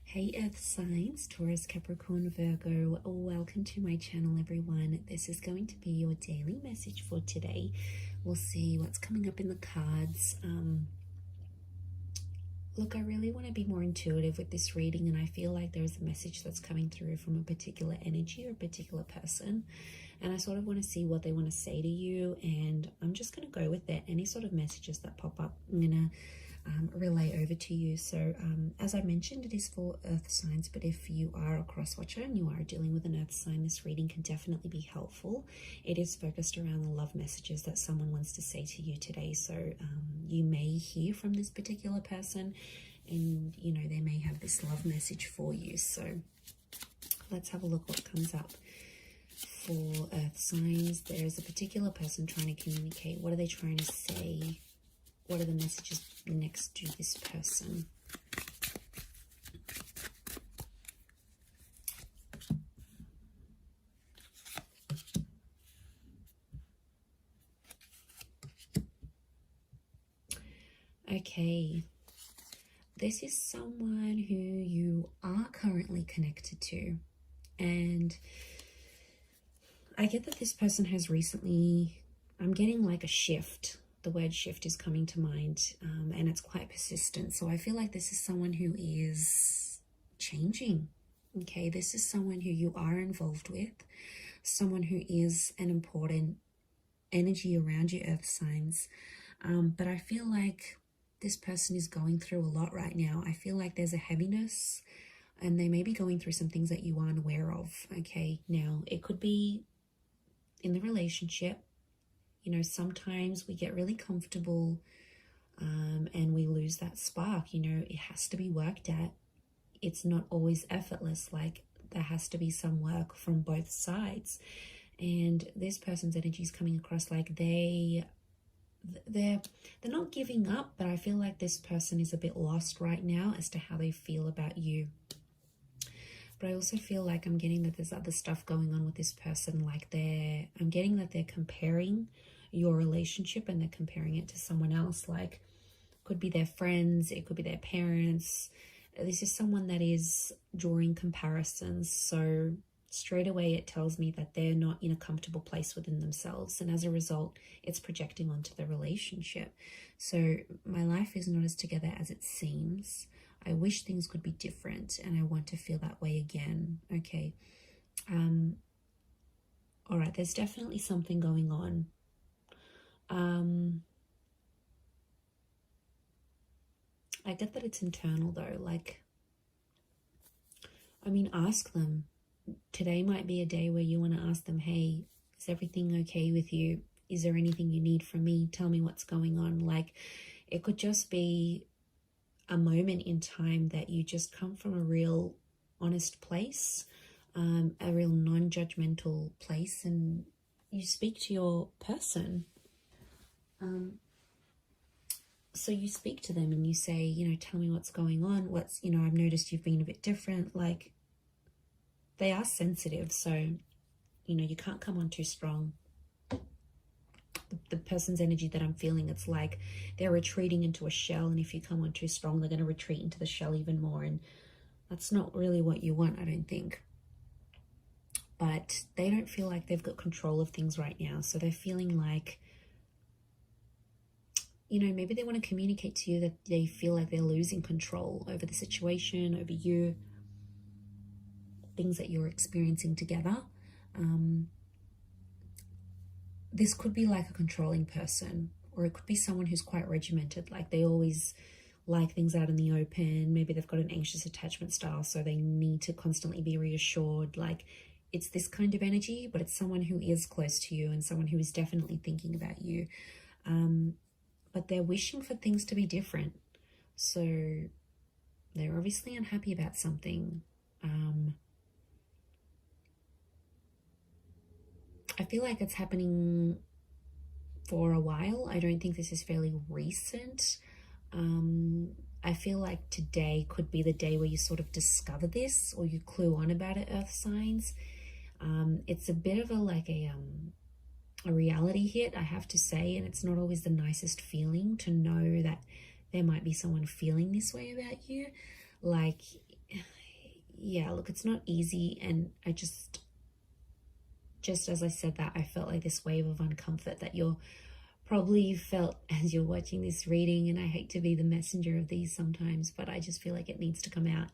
Hey Earth signs, Taurus, Capricorn, Virgo, welcome to my channel everyone. This is going to be your daily message for today. We'll see what's coming up in the cards. Look, I really want to be more intuitive with this reading, and I feel like there's a message that's coming through from a particular energy or a particular person, and I sort of want to see what they want to say to you, and I'm just going to go with it. Any sort of messages that pop up, I'm going to relay over to you. So as I mentioned, it is for earth signs, but if you are a cross watcher and you are dealing with an earth sign, this reading can definitely be helpful. It is focused around the love messages that someone wants to say to you today. So you may hear from this particular person, and you know, they may have this love message for you. So let's have a look what comes up for earth signs. There's a particular person trying to communicate. What are they trying to say? What are the messages next to this person? Okay, this is someone who you are currently connected to, and I get that this person has recently, I'm getting like a shift. The word shift is coming to mind, and it's quite persistent. So I feel like this is someone who is changing. Okay, this is someone who you are involved with, someone who is an important energy around your earth signs. But I feel like this person is going through a lot right now. I feel like there's a heaviness, and they may be going through some things that you aren't aware of. Okay, now it could be in the relationship. You know, sometimes we get really comfortable and we lose that spark. You know, it has to be worked at. It's not always effortless. Like, there has to be some work from both sides. And this person's energy is coming across like they're not giving up, but I feel like this person is a bit lost right now as to how they feel about you. But I also feel like I'm getting that there's other stuff going on with this person. Like I'm getting that they're comparing your relationship, and they're comparing it to someone else. Like, could be their friends, it could be their parents. This is someone that is drawing comparisons. So straight away it tells me that they're not in a comfortable place within themselves, and as a result it's projecting onto the relationship. So my life is not as together as it seems. I wish things could be different, and I want to feel that way again. Okay, all right, there's definitely something going on. I get that it's internal though. Like, I mean, ask them. Today might be a day where you want to ask them, hey, is everything okay with you? Is there anything you need from me? Tell me what's going on. Like, it could just be a moment in time that you just come from a real honest place, a real non-judgmental place, and you speak to your person. So you speak to them and you say, you know, tell me what's going on. You know, I've noticed you've been a bit different. Like, they are sensitive, so, you know, you can't come on too strong. The person's energy that I'm feeling, it's like they're retreating into a shell, and if you come on too strong, they're going to retreat into the shell even more, and that's not really what you want, I don't think. But they don't feel like they've got control of things right now, so they're feeling like, you know, maybe they want to communicate to you that they feel like they're losing control over the situation, over you, things that you're experiencing together. This could be like a controlling person, or it could be someone who's quite regimented. Like, they always like things out in the open. Maybe they've got an anxious attachment style, so they need to constantly be reassured. Like, it's this kind of energy, but it's someone who is close to you and someone who is definitely thinking about you. But they're wishing for things to be different. So they're obviously unhappy about something. I feel like it's happening for a while. I don't think this is fairly recent. I feel like today could be the day where you sort of discover this, or you clue on about it, earth signs. It's a bit of a reality hit, I have to say, and it's not always the nicest feeling to know that there might be someone feeling this way about you. Like, yeah, look, it's not easy. And I just as I said that, I felt like this wave of uncomfort that you're probably felt as you're watching this reading. And I hate to be the messenger of these sometimes, but I just feel like it needs to come out.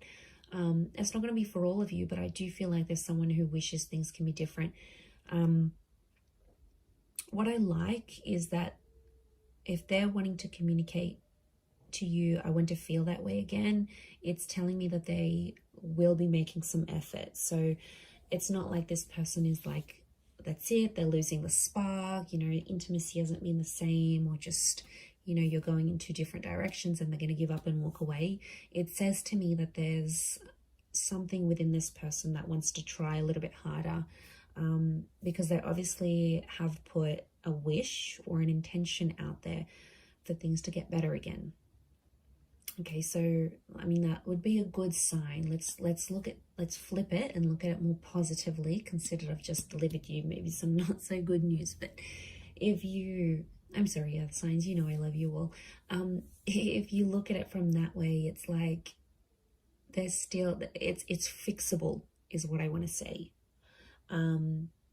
It's not going to be for all of you, but I do feel like there's someone who wishes things can be different. What I like is that if they're wanting to communicate to you, I want to feel that way again, it's telling me that they will be making some effort. So it's not like this person is like, that's it, they're losing the spark, you know, intimacy hasn't been the same, or just, you know, you're going in two different directions and they're going to give up and walk away. It says to me that there's something within this person that wants to try a little bit harder, because they obviously have put a wish or an intention out there for things to get better again. Okay, so I mean, that would be a good sign. Let's flip it and look at it more positively. Consider I've just delivered you maybe some not so good news, but if you, I'm sorry, earth signs, you know I love you all. If you look at it from that way, it's like there's still, it's fixable is what I want to say.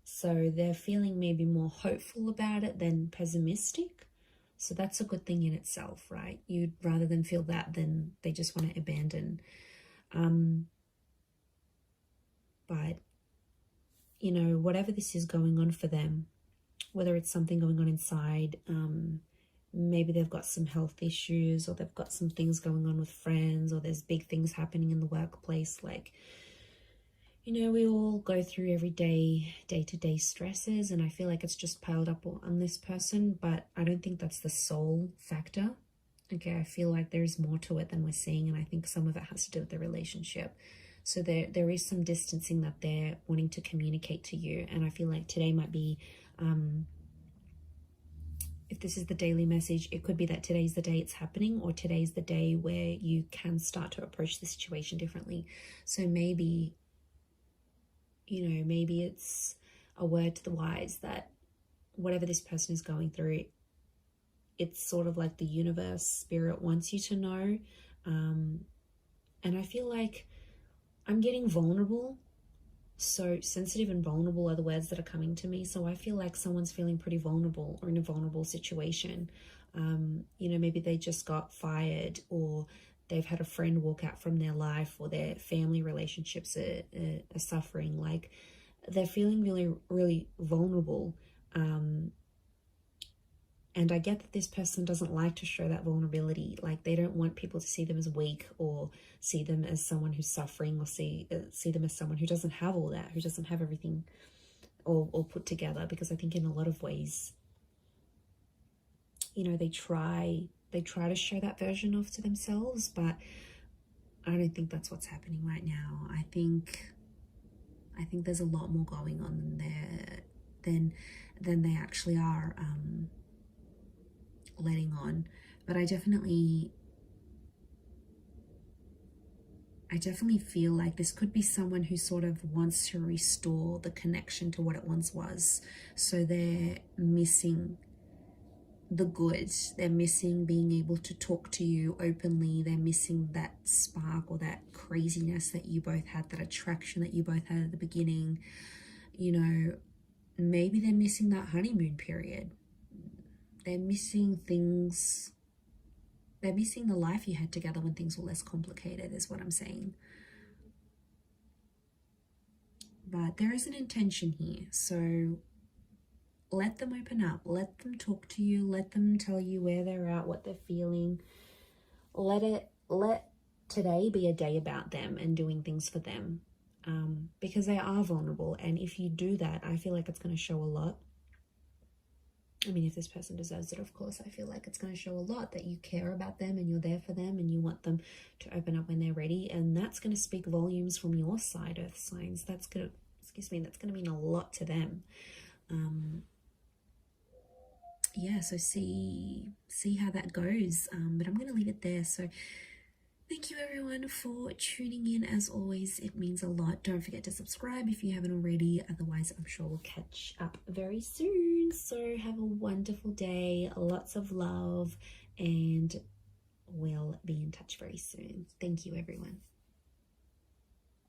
So they're feeling maybe more hopeful about it than pessimistic. So that's a good thing in itself, right? You'd rather than feel that than they just want to abandon. But, you know, whatever this is going on for them, whether it's something going on inside, maybe they've got some health issues, or they've got some things going on with friends, or there's big things happening in the workplace. Like, you know, we all go through every day-to-day stresses, and I feel like it's just piled up on this person, but I don't think that's the sole factor. Okay, I feel like there's more to it than we're seeing, and I think some of it has to do with the relationship. So there is some distancing that they're wanting to communicate to you, and I feel like today might be, if this is the daily message, it could be that today's the day it's happening, or today's the day where you can start to approach the situation differently. So maybe, you know, maybe it's a word to the wise that whatever this person is going through, it's sort of like the universe, spirit wants you to know. And I feel like I'm getting vulnerable. So sensitive and vulnerable are the words that are coming to me. So I feel like someone's feeling pretty vulnerable or in a vulnerable situation. You know, maybe they just got fired, or they've had a friend walk out from their life, or their family relationships are suffering. Like, they're feeling really, really vulnerable. And I get that this person doesn't like to show that vulnerability. Like, they don't want people to see them as weak, or see them as someone who's suffering, or see them as someone who doesn't have all that, who doesn't have everything all put together. Because I think in a lot of ways, you know, they try to show that version of to themselves, but I don't think that's what's happening right now. I think there's a lot more going on there than they actually are letting on. But I definitely feel like this could be someone who sort of wants to restore the connection to what it once was. So they're missing the good. They're missing being able to talk to you openly. They're missing that spark or that craziness that you both had, that attraction that you both had at the beginning. You know, maybe they're missing that honeymoon period. They're missing things. They're missing the life you had together when things were less complicated, is what I'm saying. But there is an intention here. So let them open up. Let them talk to you. Let them tell you where they're at, what they're feeling. Let today be a day about them and doing things for them. Because they are vulnerable. And if you do that, I feel like it's going to show a lot. I mean, if this person deserves it, of course, I feel like it's going to show a lot that you care about them and you're there for them and you want them to open up when they're ready. And that's going to speak volumes from your side, earth signs. That's going to, that's going to mean a lot to them. Yeah, so see how that goes. But I'm going to leave it there. So thank you everyone for tuning in. As always, it means a lot. Don't forget to subscribe if you haven't already. Otherwise, I'm sure we'll catch up very soon. So have a wonderful day. Lots of love. And we'll be in touch very soon. Thank you, everyone.